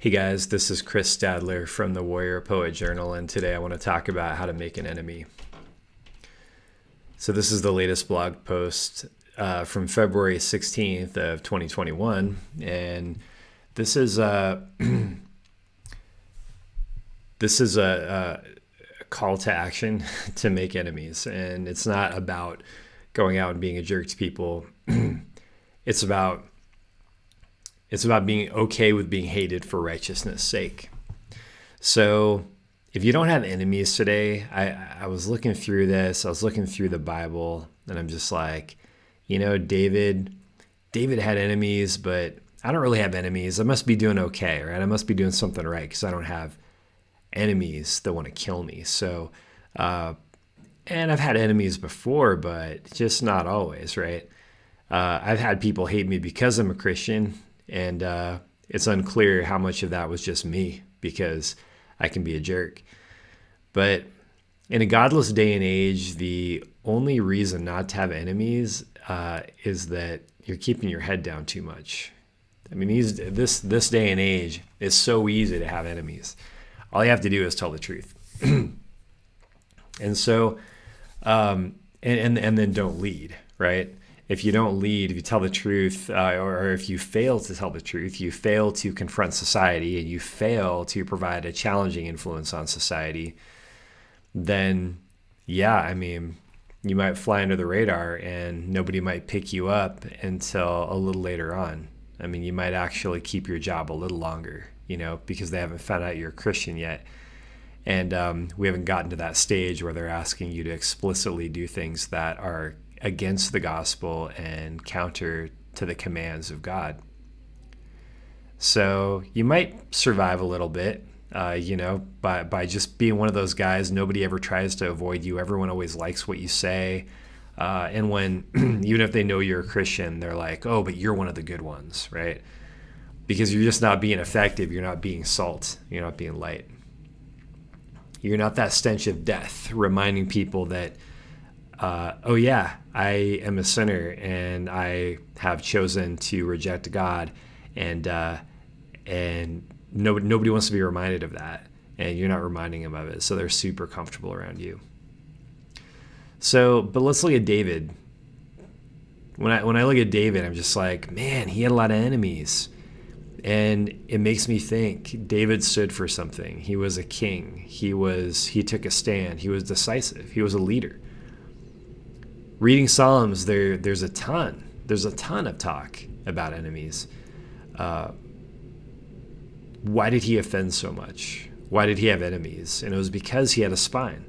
Hey guys, this is Chris Stadler from the Warrior Poet Journal, and today I want to talk about how to make an enemy. So this is the latest blog post from February 16th of 2021, and this is a this is a call to action to make enemies, and it's not about going out and being a jerk to people. It's about being okay with being hated for righteousness' sake. So if you don't have enemies today, I was looking through this, I was looking through the Bible, and I'm just like, David had enemies, but I don't really have enemies. I must be doing okay, right? I must be doing something right because I don't have enemies that want to kill me. So, and I've had enemies before, but just not always, right? I've had people hate me because I'm a Christian, and it's unclear how much of that was just me because I can be a jerk. But in a godless day and age, the only reason not to have enemies is that you're keeping your head down too much. I mean, this day and age, it's so easy to have enemies. All you have to do is tell the truth. And so, and then don't lead, right? If you don't lead, if you tell the truth, or if you fail to tell the truth, you fail to confront society, and you fail to provide a challenging influence on society, then you might fly under the radar and nobody might pick you up until a little later on. I mean, you might actually keep your job a little longer, because they haven't found out you're a Christian yet. And we haven't gotten to that stage where they're asking you to explicitly do things that are against the gospel and counter to the commands of God. So you might survive a little bit, by just being one of those guys. Nobody ever tries to avoid you. Everyone always likes what you say. And when, even if they know you're a Christian, they're like, oh, but you're one of the good ones, right? Because you're just not being effective. You're not being salt. You're not being light. You're not that stench of death, reminding people that, I am a sinner and I have chosen to reject God, and nobody wants to be reminded of that, and you're not reminding them of it, so they're super comfortable around you. So, but let's look at David. When I look at David, I'm just like, man, he had a lot of enemies. And it makes me think David stood for something. He was a king. He took a stand. He was decisive. He was a leader. Reading Psalms, there's a ton of talk about enemies. Why did he offend so much? Why did he have enemies? And it was because he had a spine.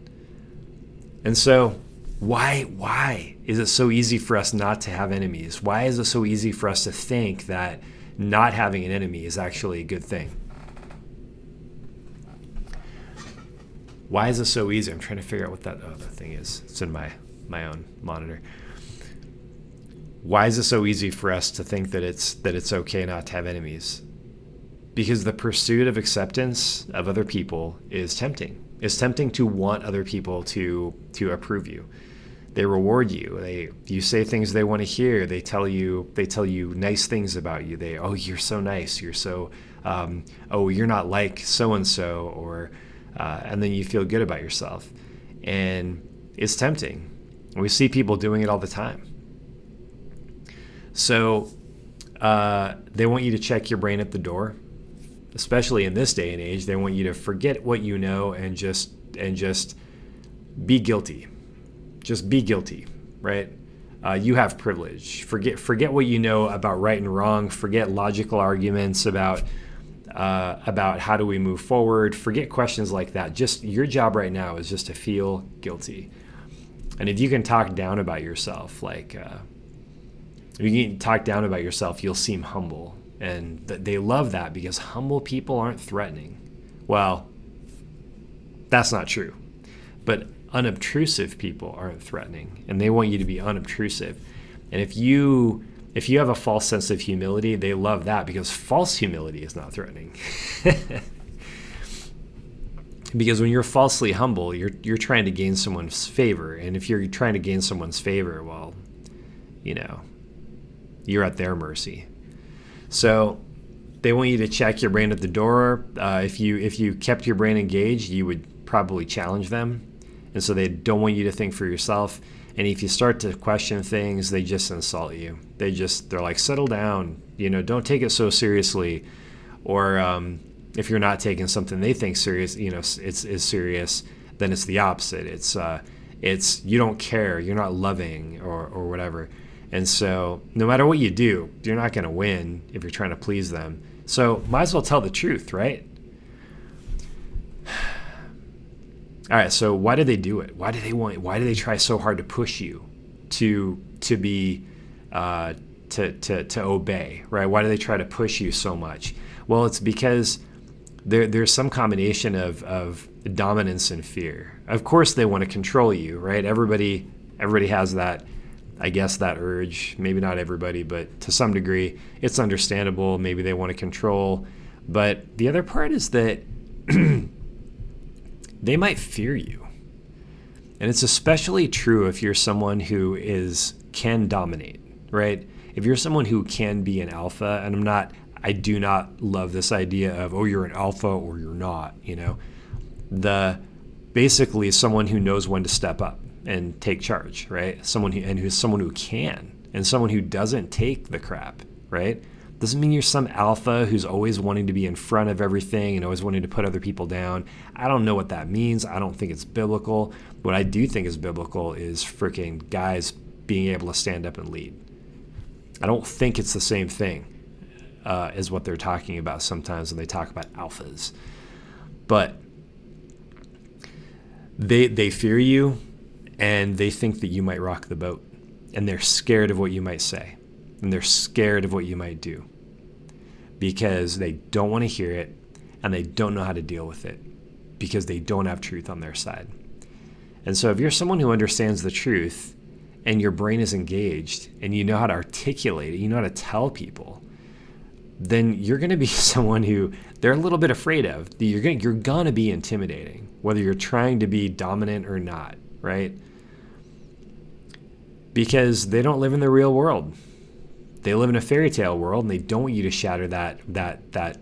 And so why is it so easy for us not to have enemies? Why is it so easy for us to think that not having an enemy is actually a good thing? Why is it so easy? I'm trying to figure out what that other thing is. It's in my own monitor. Why is it so easy for us to think that it's okay not to have enemies? Because the pursuit of acceptance of other people is tempting. It's tempting to want other people to approve you. They reward you. You say things they want to hear. They tell you nice things about you. You're so nice. You're so you're not like so and so, or and then you feel good about yourself. And it's tempting. We see people doing it all the time. So they want you to check your brain at the door, especially in this day and age. They want you to forget what you know and just be guilty. Just be guilty, right? You have privilege. Forget what you know about right and wrong. Forget logical arguments about how do we move forward. Forget questions like that. Just your job right now is just to feel guilty. And if you can talk down about yourself, you'll seem humble. And they love that because humble people aren't threatening. Well, that's not true. But unobtrusive people aren't threatening, and they want you to be unobtrusive. And if you have a false sense of humility, they love that because false humility is not threatening. Because when you're falsely humble, you're trying to gain someone's favor, and if you're trying to gain someone's favor, well, you're at their mercy. So They want you to check your brain at the door. If you kept your brain engaged, you would probably challenge them, and so they don't want you to think for yourself. And if you start to question things, they just insult you. They're like, settle down, don't take it so seriously. Or if you're not taking something they think serious, it's serious, then it's the opposite. It's you don't care, you're not loving, or whatever. And so no matter what you do, you're not going to win if you're trying to please them. So might as well tell the truth, right? All right, so why do they do it? Why do they try so hard to push you to be to obey, right? Why do they try to push you so much? Well, it's because there's some combination of dominance and fear. Of course they want to control you, right? Everybody has that, I guess, that urge. Maybe not everybody, but to some degree it's understandable. Maybe they want to control. But the other part is that they might fear you. And it's especially true if you're someone who can dominate, right? If you're someone who can be an alpha, and I do not love this idea of, oh, you're an alpha or you're not, basically someone who knows when to step up and take charge, right? Someone who can, and someone who doesn't take the crap, right? Doesn't mean you're some alpha who's always wanting to be in front of everything and always wanting to put other people down. I don't know what that means. I don't think it's biblical. What I do think is biblical is freaking guys being able to stand up and lead. I don't think it's the same thing as what they're talking about sometimes when they talk about alphas. But they fear you, and they think that you might rock the boat, and they're scared of what you might say, and they're scared of what you might do, because they don't want to hear it, and they don't know how to deal with it, because they don't have truth on their side. And so if you're someone who understands the truth, and your brain is engaged, and you know how to articulate it, you know how to tell people, then you're going to be someone who they're a little bit afraid of. You're going to be intimidating, whether you're trying to be dominant or not, right? Because they don't live in the real world. They live in a fairy tale world, and they don't want you to shatter that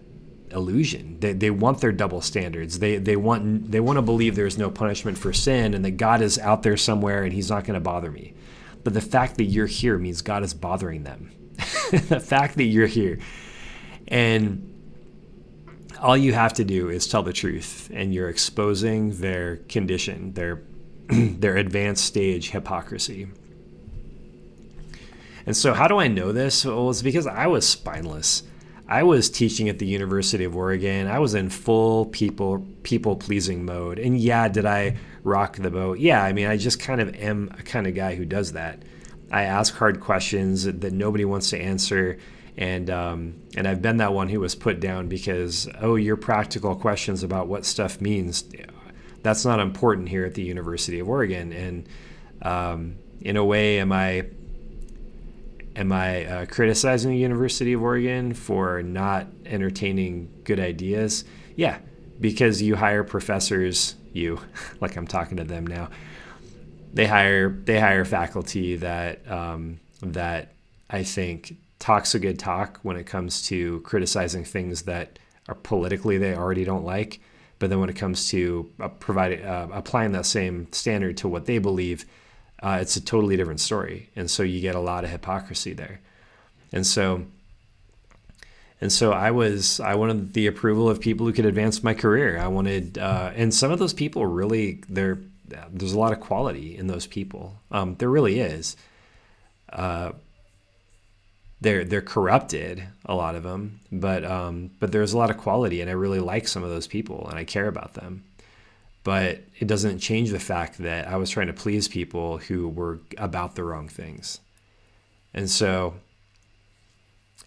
illusion. They want their double standards. They want to believe there's no punishment for sin, and that God is out there somewhere and he's not going to bother me. But the fact that you're here means God is bothering them. The fact that you're here. And all you have to do is tell the truth, and you're exposing their condition, their advanced stage hypocrisy. And so how do I know this? Well, it's because I was spineless. I was teaching at the University of Oregon. I was in full people-pleasing mode. And yeah, did I rock the boat? Yeah, I mean, I just kind of am a kind of guy who does that. I ask hard questions that nobody wants to answer. And I've been that one who was put down because, your practical questions about what stuff means, that's not important here at the University of Oregon. And in a way, am I criticizing the University of Oregon for not entertaining good ideas? Yeah, because you hire professors, like I'm talking to them now. They hire faculty that I think talks a good talk when it comes to criticizing things that are politically they already don't like. But then when it comes to applying that same standard to what they believe, it's a totally different story. And so you get a lot of hypocrisy there. And so I wanted the approval of people who could advance my career. I wanted, and some of those people really, there's a lot of quality in those people. There really is. They're corrupted, a lot of them, but there's a lot of quality, and I really like some of those people, and I care about them. But it doesn't change the fact that I was trying to please people who were about the wrong things. And so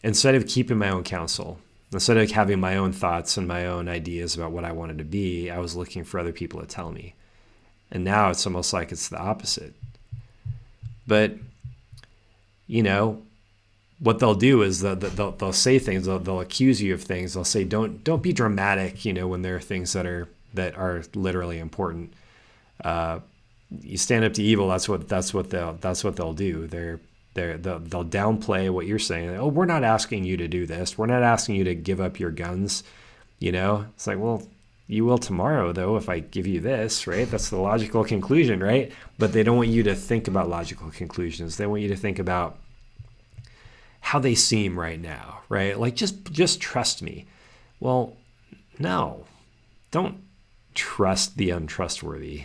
instead of keeping my own counsel, instead of having my own thoughts and my own ideas about what I wanted to be, I was looking for other people to tell me. And now it's almost like it's the opposite. But, what they'll do is they'll say things, they'll accuse you of things. They'll say, don't be dramatic, when there are things that are literally important. You stand up to evil. That's what they'll do. They'll downplay what you're saying. Oh, we're not asking you to do this. We're not asking you to give up your guns. It's like, well, you will tomorrow, though, if I give you this, right? That's the logical conclusion, right? But they don't want you to think about logical conclusions. They want you to think about how they seem right now, right? Like, just trust me. Well, no, don't trust the untrustworthy.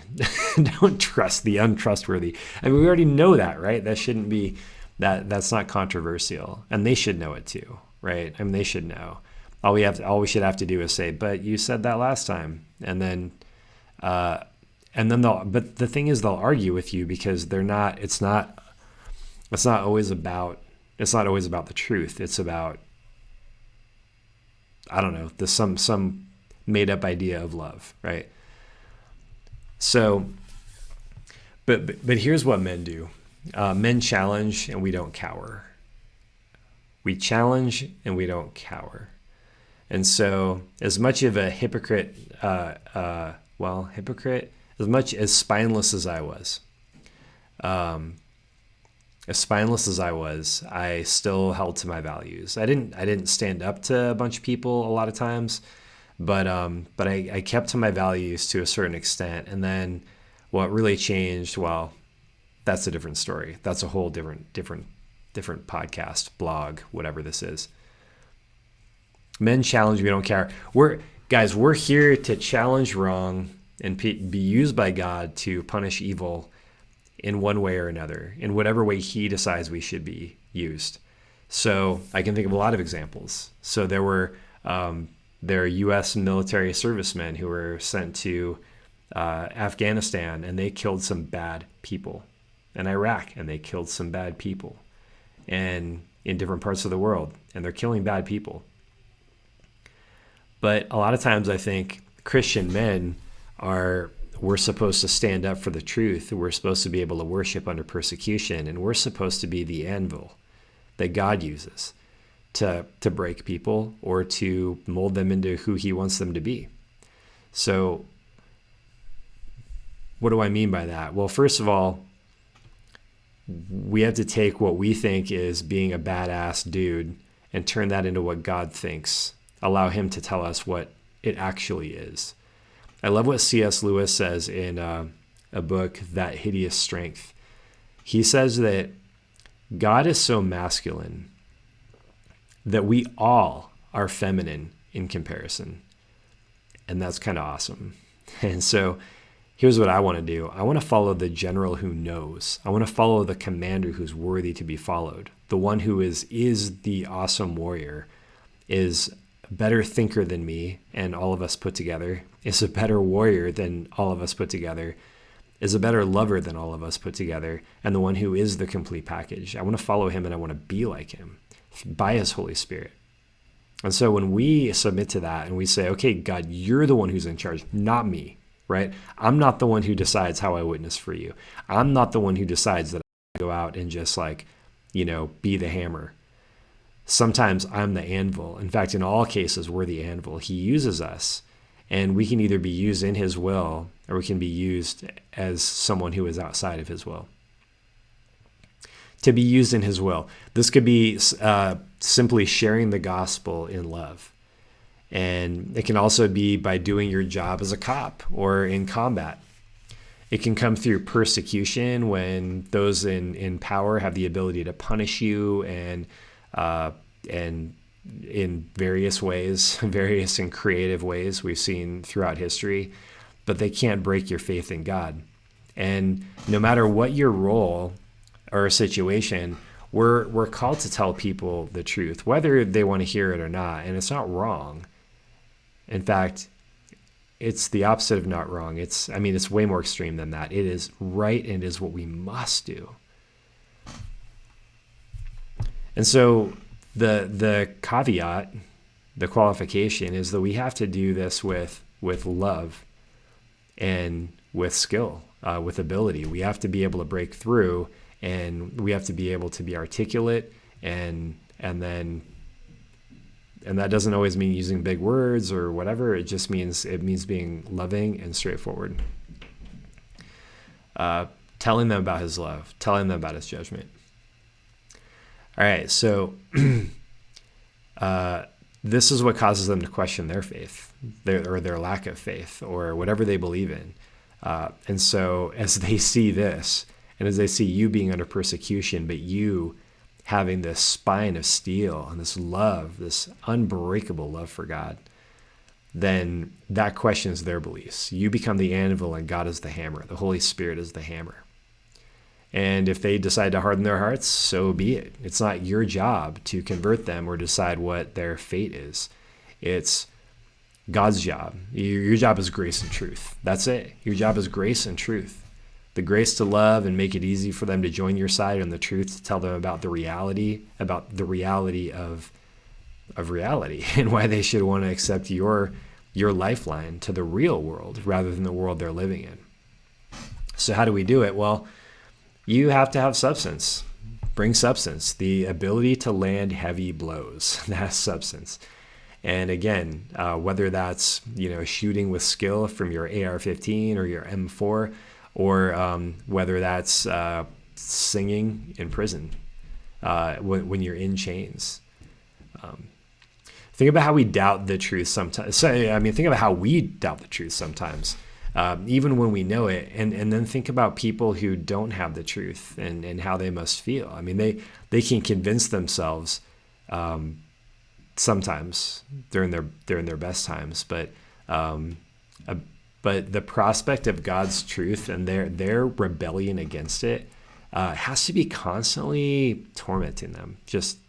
Don't trust the untrustworthy. I mean, we already know that, right? That shouldn't be, that's not controversial. And they should know it too, right? I mean, they should know. All we should have to do is say, but you said that last time. But the thing is, they'll argue with you because it's not always about the truth. It's about, I don't know, some made up idea of love, right? So, but here's what men do. Men challenge and we don't cower. We challenge and we don't cower. And so, as much of a hypocrite, as much as spineless as I was, I still held to my values. I didn't stand up to a bunch of people a lot of times, but I kept to my values to a certain extent. And then what really changed, well, that's a different story. That's a whole different podcast, blog, whatever this is. Men challenge, we don't care. We're here to challenge wrong and be used by God to punish evil in one way or another, in whatever way he decides we should be used. So I can think of a lot of examples. So there are U.S. military servicemen who were sent to Afghanistan, and they killed some bad people. In Iraq, and they killed some bad people. And in different parts of the world, and they're killing bad people. But a lot of times I think Christian men we're supposed to stand up for the truth. We're supposed to be able to worship under persecution, and we're supposed to be the anvil that God uses to break people or to mold them into who he wants them to be. So what do I mean by that? Well, first of all, we have to take what we think is being a badass dude and turn that into what God thinks. Allow him to tell us what it actually is. I love what C.S. Lewis says in a book, That Hideous Strength. He says that God is so masculine that we all are feminine in comparison. And that's kind of awesome. And so here's what I want to do. I want to follow the general who knows. I want to follow the commander who's worthy to be followed. The one who is the awesome warrior, is a better thinker than me and all of us put together, is a better warrior than all of us put together, is a better lover than all of us put together, and the one who is the complete package. I want to follow him and I want to be like him by his Holy Spirit. And so when we submit to that and we say, okay, God, you're the one who's in charge, not me, right? I'm not the one who decides how I witness for you. I'm not the one who decides that I go out and just be the hammer. Sometimes I'm the anvil. In fact, in all cases, we're the anvil. He uses us, and we can either be used in his will or we can be used as someone who is outside of his will. To be used in his will. This could be simply sharing the gospel in love. And it can also be by doing your job as a cop or in combat. It can come through persecution when those in power have the ability to punish you and in various ways, various and creative ways we've seen throughout history, but they can't break your faith in God. And no matter what your role or situation, we're called to tell people the truth, whether they want to hear it or not. And it's not wrong. In fact, it's the opposite of not wrong. It's way more extreme than that. It is right, and it is what we must do. And so the caveat, the qualification is that we have to do this with love and with skill, with ability. We have to be able to break through, and we have to be able to be articulate, and that doesn't always mean using big words or whatever. It just means being loving and straightforward. Telling them about his love, telling them about his judgment. All right, so this is what causes them to question their faith, their lack of faith, or whatever they believe in. And so as they see this, and as they see you being under persecution, but you having this spine of steel and this love, this unbreakable love for God, then that questions their beliefs. You become the anvil and God is the hammer. The Holy Spirit is the hammer. And if they decide to harden their hearts, so be it. It's not your job to convert them or decide what their fate is. It's God's job. Your job is grace and truth. That's it. Your job is grace and truth. The grace to love and make it easy for them to join your side, and the truth to tell them about the reality of reality and why they should want to accept your lifeline to the real world rather than the world they're living in. So how do we do it? Well, you have to have substance. Bring substance. The ability to land heavy blows. That's substance. And again, whether that's shooting with skill from your AR-15 or your M4, or whether that's singing in prison when you're in chains. Think about how we doubt the truth sometimes. Think about how we doubt the truth sometimes. Even when we know it, and then think about people who don't have the truth and how they must feel. I mean, they can convince themselves sometimes during their best times, but the prospect of God's truth and their rebellion against it has to be constantly tormenting them, just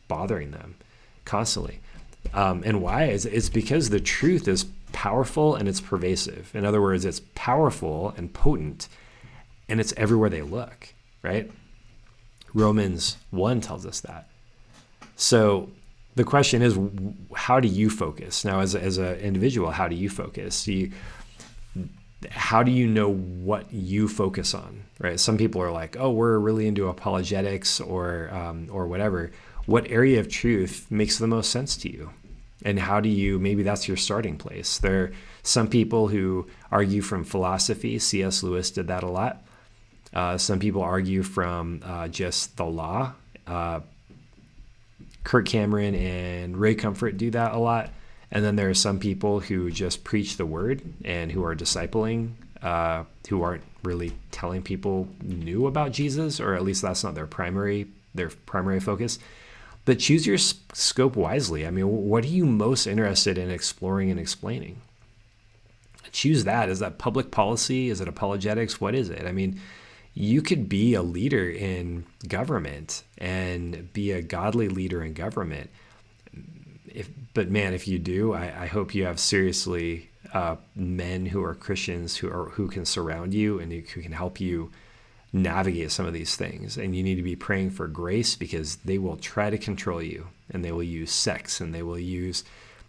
bothering them constantly. And why? It's because the truth is powerful and it's pervasive. In other words, it's powerful and potent, and it's everywhere they look, right? Romans 1 tells us that. So the question is, how do you focus? Now, as an individual, how do you focus? How do you know what you focus on, right? Some people are like, oh, we're really into apologetics or whatever. What area of truth makes the most sense to you? And how do you, maybe that's your starting place. There are some people who argue from philosophy. C.S. Lewis did that a lot. Some people argue from just the law. Kirk Cameron and Ray Comfort do that a lot. And then there are some people who just preach the word and who are discipling, who aren't really telling people new about Jesus, or at least that's not their primary focus. But choose your scope wisely. I mean, what are you most interested in exploring and explaining? Choose that. Is that public policy? Is it apologetics? What is it? I mean, you could be a leader in government and be a godly leader in government. But man, if you do, I hope you have seriously men who are Christians who can surround you and who can help you navigate some of these things. And you need to be praying for grace, because they will try to control you, and they will use sex, and they will use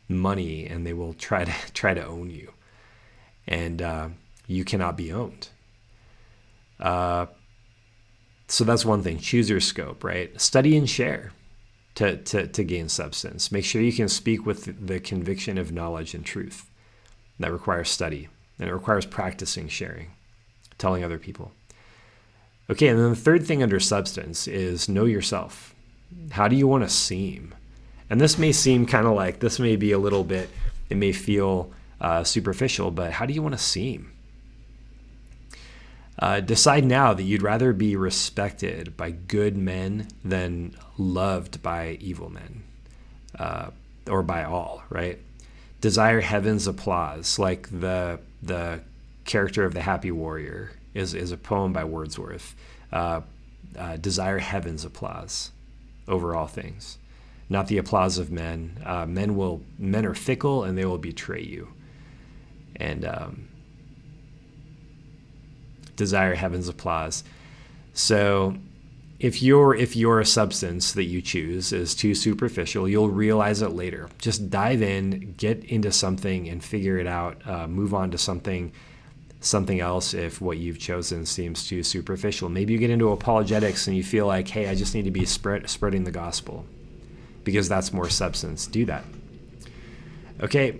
money, and they will try to own you. And you cannot be owned. So that's one thing. Choose your scope, right? Study and share to gain substance. Make sure you can speak with the conviction of knowledge and truth. That requires study, and it requires practicing sharing, telling other people. Okay, and then the third thing under substance is know yourself. How do you want to seem? And this may seem kind of like, this may be a little bit, it may feel superficial, but how do you want to seem? Decide now that you'd rather be respected by good men than loved by evil men, or by all, right? Desire heaven's applause, like the character of the Happy Warrior is a poem by Wordsworth. Desire heaven's applause over all things, not the applause of men. Men are fickle, and they will betray you. And desire heaven's applause. So if your substance that you choose is too superficial, you'll realize it later. Just dive in, get into something, and figure it out. Move on to something else if what you've chosen seems too superficial. Maybe you get into apologetics and you feel like, hey, I just need to be spreading the gospel, because that's more substance. Do that. Okay,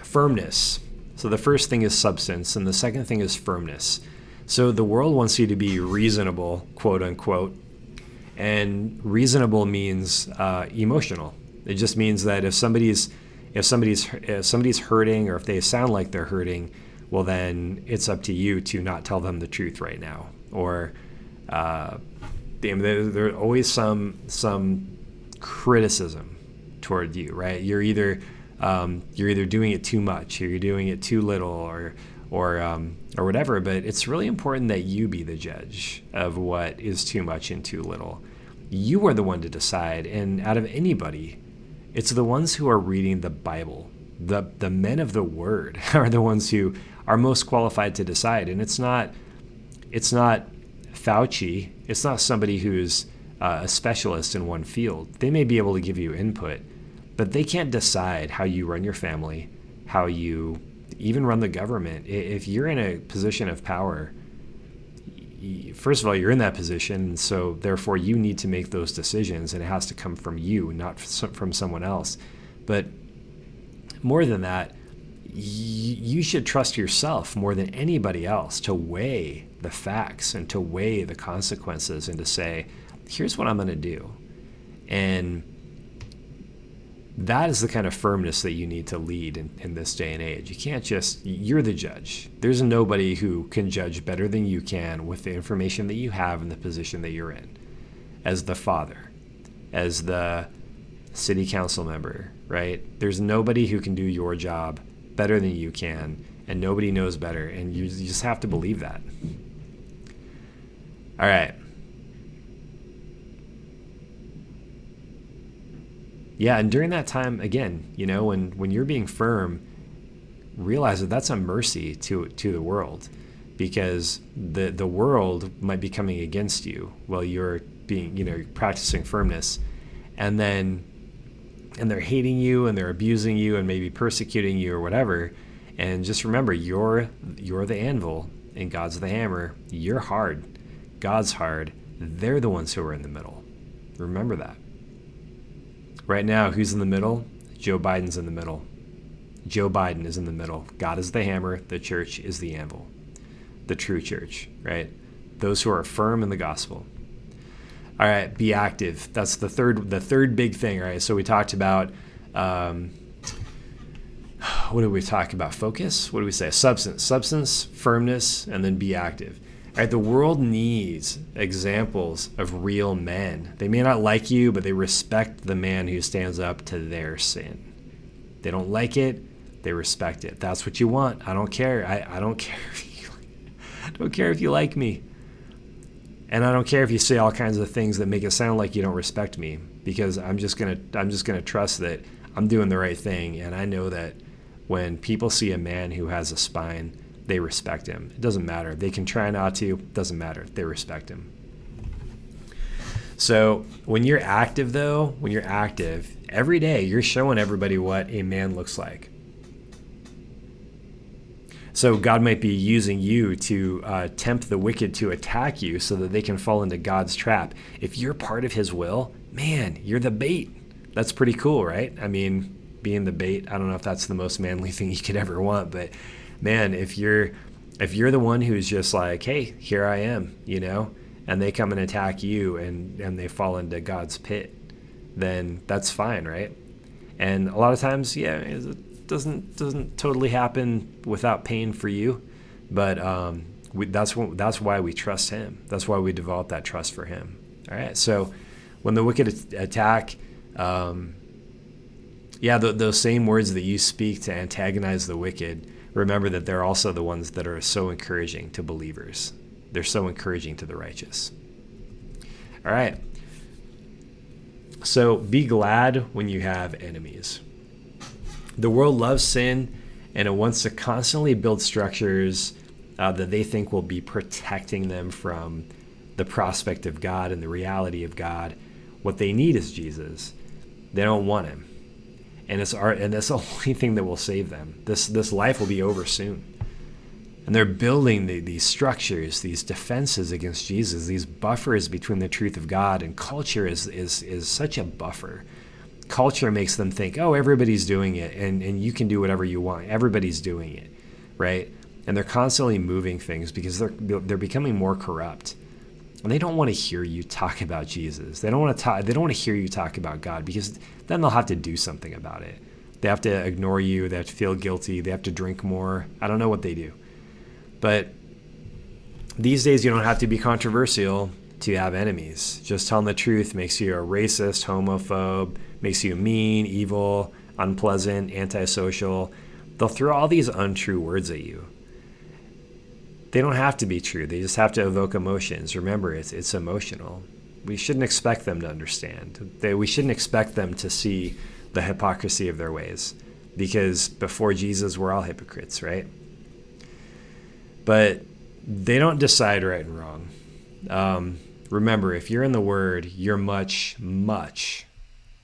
firmness. So the first thing is substance, and the second thing is firmness. So the world wants you to be reasonable, quote unquote, And reasonable means emotional. It just means that if somebody's hurting, or if they sound like they're hurting, well, then it's up to you to not tell them the truth right now. Or there's always some criticism toward you, right? You're either doing it too much, or you're doing it too little, or whatever. But it's really important that you be the judge of what is too much and too little. You are the one to decide. And out of anybody, it's the ones who are reading the Bible, the men of the Word, are the ones who are most qualified to decide. And it's not Fauci. It's not somebody who's a specialist in one field. They may be able to give you input, but they can't decide how you run your family, how you even run the government. If you're in a position of power, first of all, you're in that position, so therefore you need to make those decisions, and it has to come from you, not from someone else. But more than that, you should trust yourself more than anybody else to weigh the facts and to weigh the consequences and to say, here's what I'm going to do. And that is the kind of firmness that you need to lead in this day and age. You can't you're the judge. There's nobody who can judge better than you can with the information that you have and the position that you're in. As the father, as the city council member, right? There's nobody who can do your job better than you can, and nobody knows better, and you just have to believe that. All right. Yeah, and during that time, again, when you're being firm, realize that that's a mercy to the world, because the world might be coming against you while you're being, practicing firmness, and they're hating you and they're abusing you and maybe persecuting you or whatever. And just remember, you're the anvil and God's the hammer. You're hard. God's hard. They're the ones who are in the middle. Remember that. Right now, who's in the middle? Joe Biden's in the middle. Joe Biden is in the middle. God is the hammer. The church is the anvil. The true church, right? Those who are firm in the gospel. All right, be active. That's the third big thing, right? So we talked about, what did we talk about? Focus? What do we say? Substance, firmness, and then be active. All right, the world needs examples of real men. They may not like you, but they respect the man who stands up to their sin. They don't like it, they respect it. That's what you want. I don't care. I don't care I don't care if you like me. And I don't care if you say all kinds of things that make it sound like you don't respect me, because I'm just gonna trust that I'm doing the right thing, and I know that when people see a man who has a spine, they respect him. It doesn't matter. They can try not to. It doesn't matter. They respect him. So when you're active, every day you're showing everybody what a man looks like. So God might be using you to tempt the wicked to attack you so that they can fall into God's trap. If you're part of his will, man, you're the bait. That's pretty cool, right? I mean, being the bait, I don't know if that's the most manly thing you could ever want, but man, if you're the one who's just like, hey, here I am, and they come and attack you and they fall into God's pit, then that's fine, right? And a lot of times, yeah, it doesn't totally happen without pain for you, but that's why we trust him. That's why we develop that trust for him. All right, so when the wicked attack, those same words that you speak to antagonize the wicked, remember that they're also the ones that are so encouraging to believers. They're so encouraging to the righteous. All right. So be glad when you have enemies. The world loves sin, and it wants to constantly build structures that they think will be protecting them from the prospect of God and the reality of God. What they need is Jesus. They don't want him. And that's the only thing that will save them. This life will be over soon. And they're building these structures, these defenses against Jesus, these buffers between the truth of God. And culture is such a buffer. Culture makes them think, oh, everybody's doing it, and you can do whatever you want. Everybody's doing it, right? And they're constantly moving things because they're becoming more corrupt. And they don't want to hear you talk about Jesus. They don't want to hear you talk about God, because then they'll have to do something about it. They have to ignore you. They have to feel guilty. They have to drink more. I don't know what they do. But these days, you don't have to be controversial to have enemies. Just telling the truth makes you a racist, homophobe, makes you mean, evil, unpleasant, antisocial. They'll throw all these untrue words at you. They don't have to be true. They just have to evoke emotions. Remember, it's emotional. We shouldn't expect them to understand. We shouldn't expect them to see the hypocrisy of their ways, because before Jesus, we're all hypocrites, right? But they don't decide right and wrong. Remember, if you're in the Word, you're much, much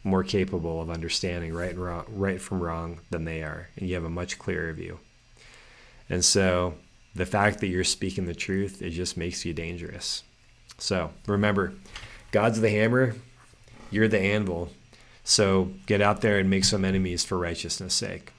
more capable of understanding right from wrong than they are, and you have a much clearer view. And so the fact that you're speaking the truth, it just makes you dangerous. So remember, God's the hammer, you're the anvil. So get out there and make some enemies for righteousness' sake.